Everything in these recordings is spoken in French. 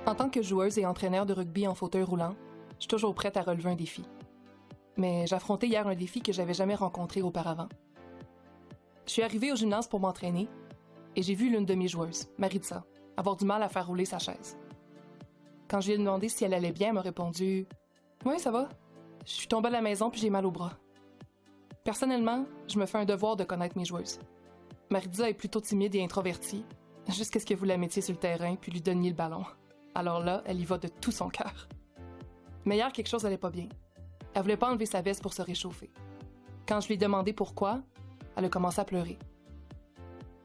En tant que joueuse et entraîneur de rugby en fauteuil roulant, je suis toujours prête à relever un défi. Mais j'affrontais hier un défi que j'avais jamais rencontré auparavant. Je suis arrivée au gymnase pour m'entraîner et j'ai vu l'une de mes joueuses, Maritza, avoir du mal à faire rouler sa chaise. Quand je lui ai demandé si elle allait bien, elle m'a répondu « Oui, ça va. Je suis tombée à la maison puis j'ai mal au bras. » Personnellement, je me fais un devoir de connaître mes joueuses. Maritza est plutôt timide et introvertie, jusqu'à ce que vous la mettiez sur le terrain puis lui donniez le ballon. Alors là, elle y va de tout son cœur. Mais hier, quelque chose n'allait pas bien. Elle voulait pas enlever sa veste pour se réchauffer. Quand je lui ai demandé pourquoi, elle a commencé à pleurer.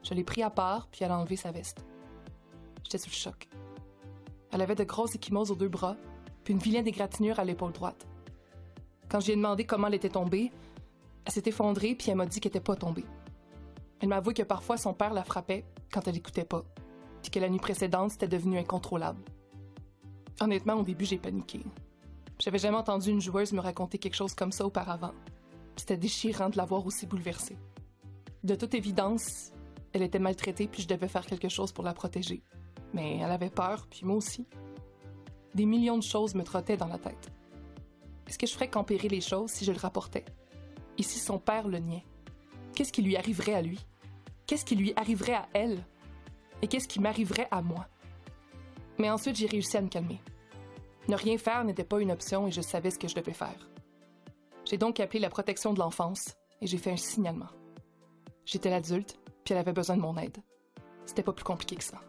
Je l'ai pris à part, puis elle a enlevé sa veste. J'étais sous le choc. Elle avait de grosses ecchymoses aux 2 bras, puis une vilaine égratignure à l'épaule droite. Quand je lui ai demandé comment elle était tombée, elle s'est effondrée, puis elle m'a dit qu'elle n'était pas tombée. Elle m'a avoué que parfois son père la frappait quand elle n'écoutait pas, puis que la nuit précédente, c'était devenu incontrôlable. Honnêtement, au début, j'ai paniqué. J'avais jamais entendu une joueuse me raconter quelque chose comme ça auparavant. C'était déchirant de la voir aussi bouleversée. De toute évidence, elle était maltraitée puis je devais faire quelque chose pour la protéger. Mais elle avait peur, puis moi aussi. Des millions de choses me trottaient dans la tête. Est-ce que je ferais qu'empirer les choses si je le rapportais? Et si son père le niait? Qu'est-ce qui lui arriverait à lui? Qu'est-ce qui lui arriverait à elle? Et qu'est-ce qui m'arriverait à moi? Mais ensuite, j'ai réussi à me calmer. Ne rien faire n'était pas une option et je savais ce que je devais faire. J'ai donc appelé la protection de l'enfance et j'ai fait un signalement. J'étais l'adulte, puis elle avait besoin de mon aide. C'était pas plus compliqué que ça.